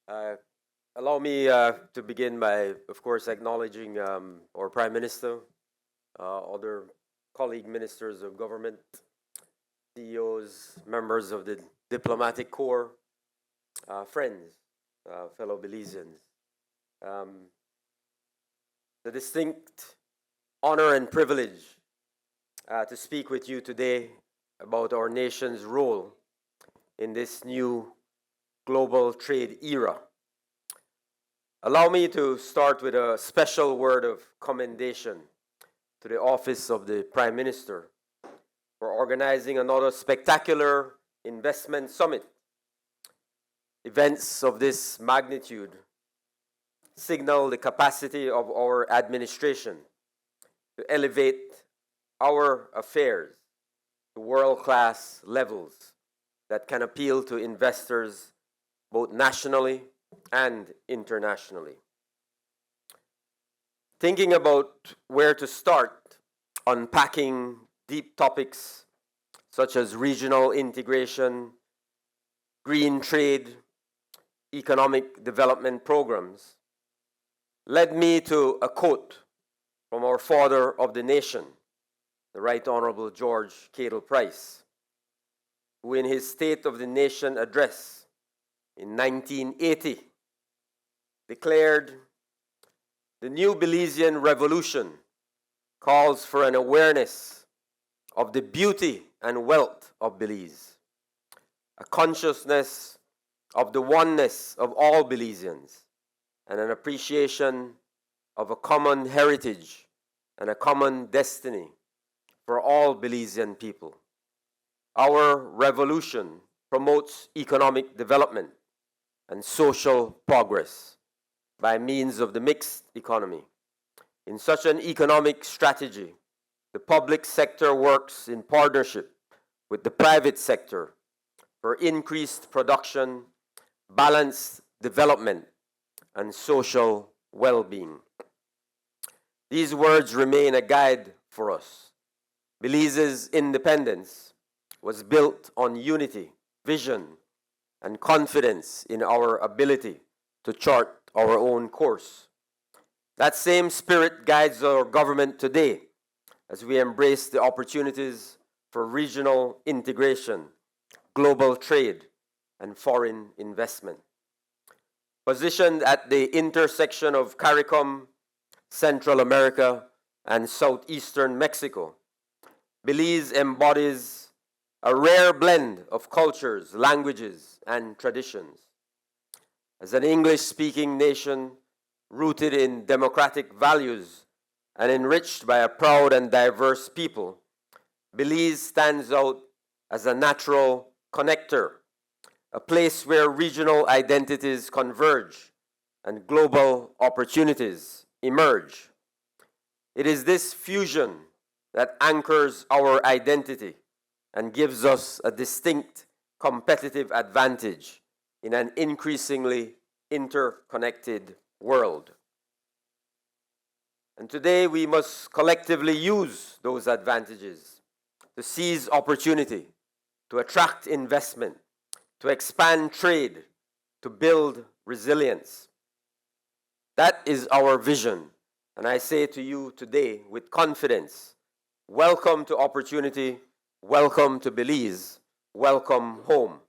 Uh, Allow me to begin by, of course, acknowledging our Prime Minister, other colleague ministers of government, CEOs, members of the diplomatic corps, friends, fellow Belizeans. Um, the distinct honor and privilege to speak with you today about our nation's role in this new global trade era. Allow me to start with a special word of commendation to the Office of the Prime Minister for organizing another spectacular investment summit. Events of this magnitude signal the capacity of our administration to elevate our affairs to world-class levels that can appeal to investors both nationally and internationally. Thinking about where to start unpacking deep topics such as regional integration, green trade, economic development programs, led me to a quote from our father of the nation, the Right Honorable George Cadle Price, who in his State of the Nation address in 1980 declared, "The new Belizean revolution calls for an awareness of the beauty and wealth of Belize, a consciousness of the oneness of all Belizeans, and an appreciation of a common heritage and a common destiny for all Belizean people. Our revolution promotes economic development and social progress by means of the mixed economy. In such an economic strategy, the public sector works in partnership with the private sector for increased production, balanced development, and social well-being." These words remain a guide for us. Belize's independence was built on unity, vision, and confidence in our ability to chart our own course. That same spirit guides our government today as we embrace the opportunities for regional integration, global trade, and foreign investment. Positioned at the intersection of CARICOM, Central America, and southeastern Mexico, Belize embodies a rare blend of cultures, languages, and traditions. As an English-speaking nation rooted in democratic values and enriched by a proud and diverse people, Belize stands out as a natural connector, a place where regional identities converge and global opportunities emerge. It is this fusion that anchors our identity and gives us a distinct competitive advantage in an increasingly interconnected world. And today we must collectively use those advantages to seize opportunity, to attract investment, to expand trade, to build resilience. That is our vision. And I say to you today with confidence, welcome to opportunity, welcome to Belize, welcome home.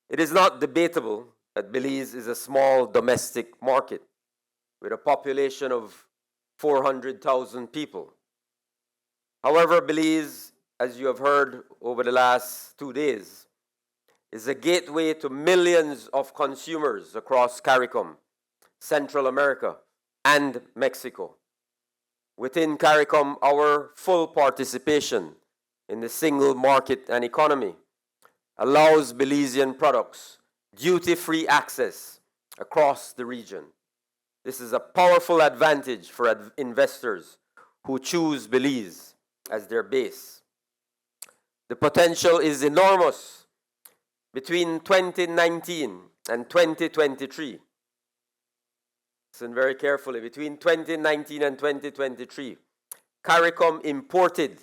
It is not debatable that Belize is a small domestic market with a population of 400,000 people. However, Belize, as you have heard over the last 2 days, is a gateway to millions of consumers across CARICOM, Central America, and Mexico. Within CARICOM, our full participation in the single market and economy allows Belizean products duty-free access across the region. This is a powerful advantage for investors who choose Belize as their base. The potential is enormous. Between 2019 and 2023, listen very carefully, between 2019 and 2023, CARICOM imported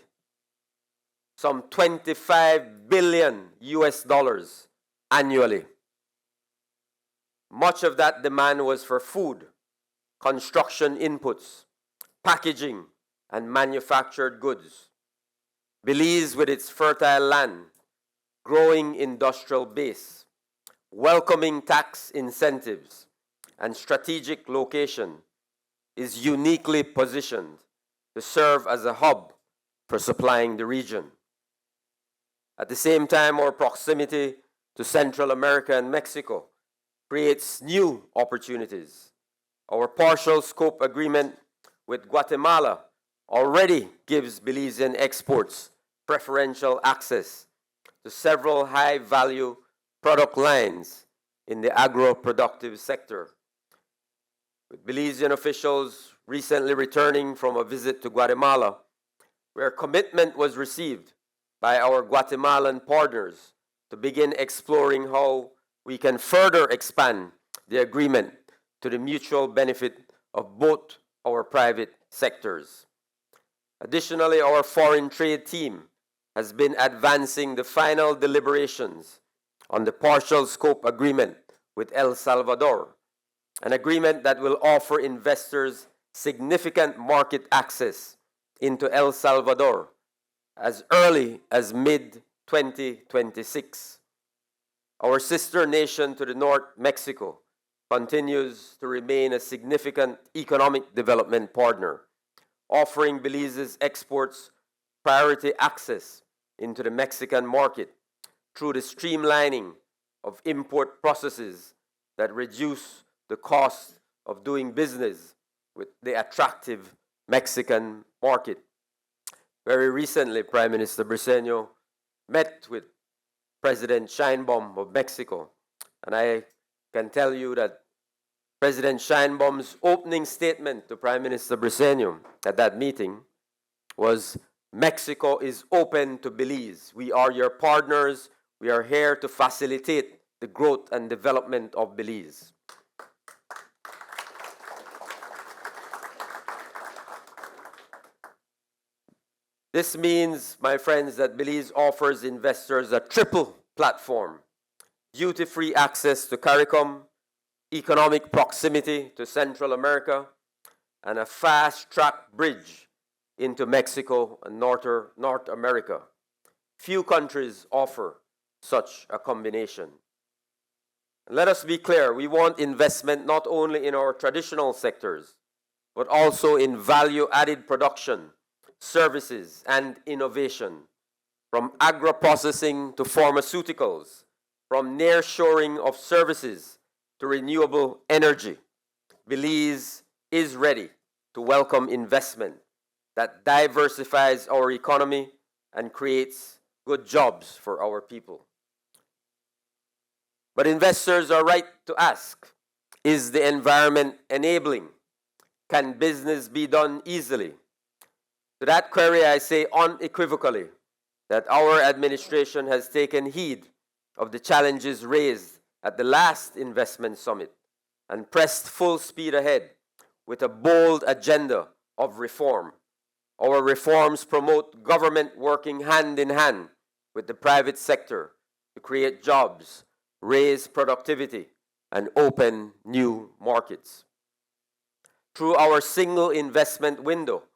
some 25 billion US dollars annually. Much of that demand was for food, construction inputs, packaging, and manufactured goods. Belize, with its fertile land, growing industrial base, welcoming tax incentives, and strategic location, is uniquely positioned to serve as a hub for supplying the region. At the same time, our proximity to Central America and Mexico creates new opportunities. Our partial scope agreement with Guatemala already gives Belizean exports preferential access to several high-value product lines in the agro-productive sector. With Belizean officials recently returning from a visit to Guatemala, where commitment was received by our Guatemalan partners to begin exploring how we can further expand the agreement to the mutual benefit of both our private sectors. Additionally, our foreign trade team has been advancing the final deliberations on the partial scope agreement with El Salvador, an agreement that will offer investors significant market access into El Salvador as early as mid-2026. Our sister nation to the north, Mexico, continues to remain a significant economic development partner, offering Belize's exports priority access into the Mexican market through the streamlining of import processes that reduce the cost of doing business with the attractive Mexican market. Very recently, Prime Minister Briceño met with President Sheinbaum of Mexico, and I can tell you that President Sheinbaum's opening statement to Prime Minister Briceño at that meeting was, "Mexico is open to Belize. We are your partners. We are here to facilitate the growth and development of Belize." This means, my friends, that Belize offers investors a triple platform: duty-free access to CARICOM, economic proximity to Central America, and a fast-track bridge into Mexico and North America. Few countries offer such a combination. And let us be clear, we want investment not only in our traditional sectors, but also in value-added production, services, and innovation, from agro-processing to pharmaceuticals, from nearshoring of services to renewable energy. Belize is ready to welcome investment that diversifies our economy and creates good jobs for our people. But investors are right to ask, is the environment enabling? Can business be done easily? To that query, I say unequivocally that our administration has taken heed of the challenges raised at the last investment summit and pressed full speed ahead with a bold agenda of reform. Our reforms promote government working hand in hand with the private sector to create jobs, raise productivity, and open new markets. Through our single investment window,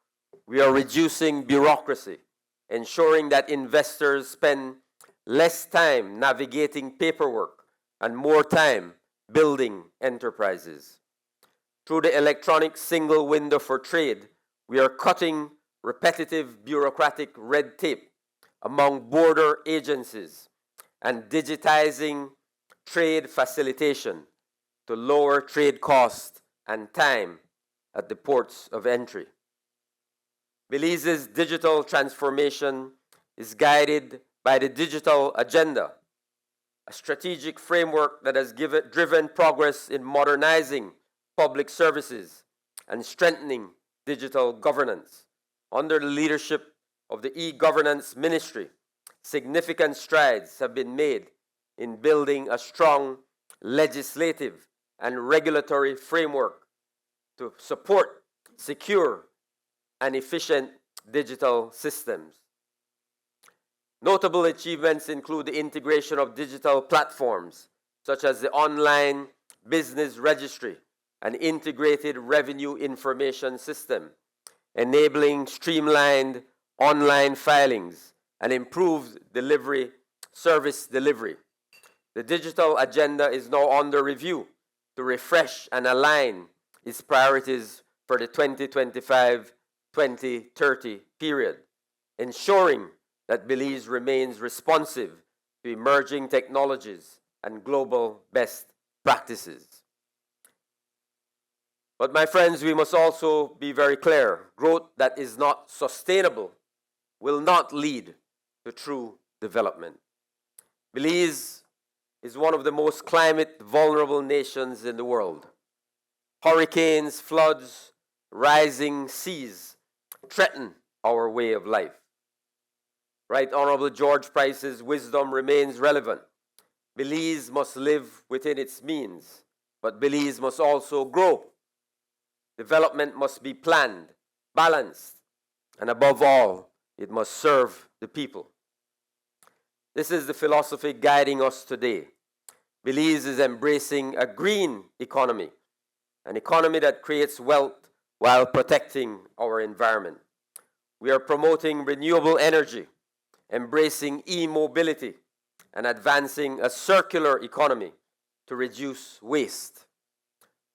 we are reducing bureaucracy, ensuring that investors spend less time navigating paperwork and more time building enterprises. Through the electronic single window for trade, we are cutting repetitive bureaucratic red tape among border agencies and digitizing trade facilitation to lower trade costs and time at the ports of entry. Belize's digital transformation is guided by the Digital Agenda, a strategic framework that has driven progress in modernizing public services and strengthening digital governance. Under the leadership of the e-governance ministry, significant strides have been made in building a strong legislative and regulatory framework to support secure and efficient digital systems. Notable achievements include the integration of digital platforms such as the online business registry, and integrated revenue information system, enabling streamlined online filings and improved service delivery. The digital agenda is now under review to refresh and align its priorities for the 2025-2030 period, ensuring that Belize remains responsive to emerging technologies and global best practices. But my friends, we must also be very clear. Growth that is not sustainable will not lead to true development. Belize is one of the most climate vulnerable nations in the world. Hurricanes, floods, rising seas threaten our way of life. Right Honorable George Price's wisdom remains relevant. Belize must live within its means, but Belize must also grow. Development must be planned, balanced, and above all, it must serve the people. This is the philosophy guiding us today. Belize is embracing a green economy, an economy that creates wealth while protecting our environment. We are promoting renewable energy, embracing e-mobility, and advancing a circular economy to reduce waste.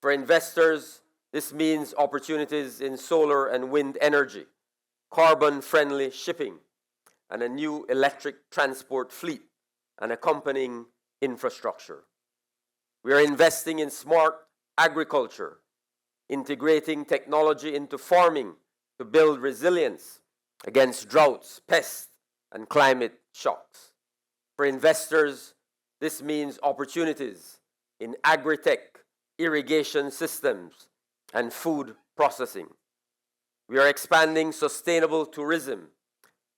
For investors, this means opportunities in solar and wind energy, carbon-friendly shipping, and a new electric transport fleet and accompanying infrastructure. We are investing in smart agriculture, integrating technology into farming to build resilience against droughts, pests, and climate shocks. For investors, this means opportunities in agri-tech, irrigation systems, and food processing. We are expanding sustainable tourism,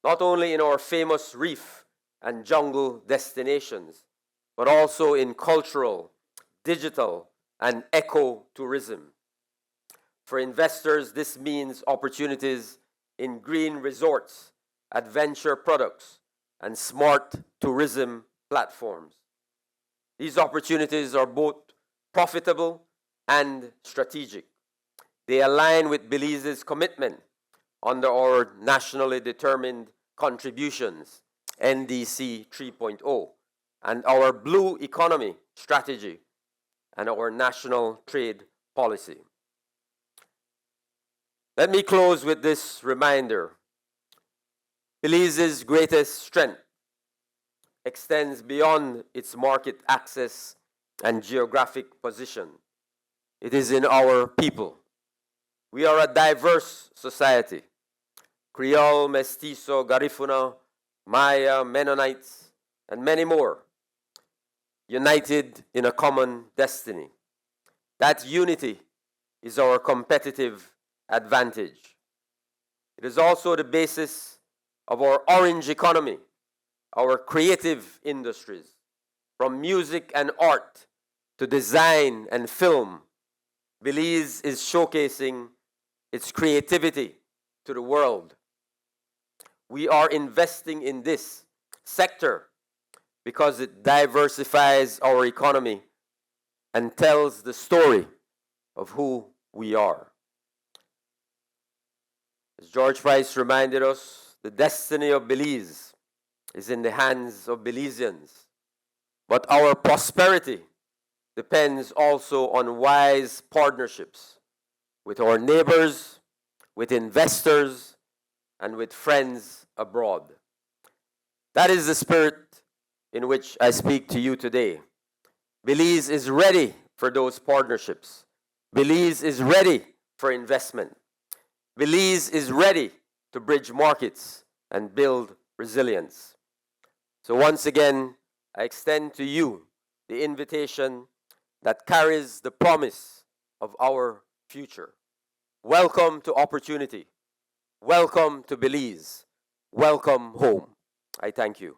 not only in our famous reef and jungle destinations, but also in cultural, digital, and eco-tourism. For investors, this means opportunities in green resorts, adventure products, and smart tourism platforms. These opportunities are both profitable and strategic. They align with Belize's commitment under our nationally determined contributions, NDC 3.0, and our blue economy strategy and our national trade policy. Let me close with this reminder. Belize's greatest strength extends beyond its market access and geographic position. It is in our people. We are a diverse society. Creole, Mestizo, Garifuna, Maya, Mennonites, and many more, united in a common destiny. That unity is our competitive advantage. It is also the basis of our orange economy, our creative industries, from music and art to design and film. Belize is showcasing its creativity to the world. We are investing in this sector because it diversifies our economy and tells the story of who we are. As George Price reminded us, the destiny of Belize is in the hands of Belizeans. But our prosperity depends also on wise partnerships with our neighbors, with investors, and with friends abroad. That is the spirit in which I speak to you today. Belize is ready for those partnerships. Belize is ready for investment. Belize is ready to bridge markets and build resilience. So once again, I extend to you the invitation that carries the promise of our future. Welcome to opportunity. Welcome to Belize. Welcome home. I thank you.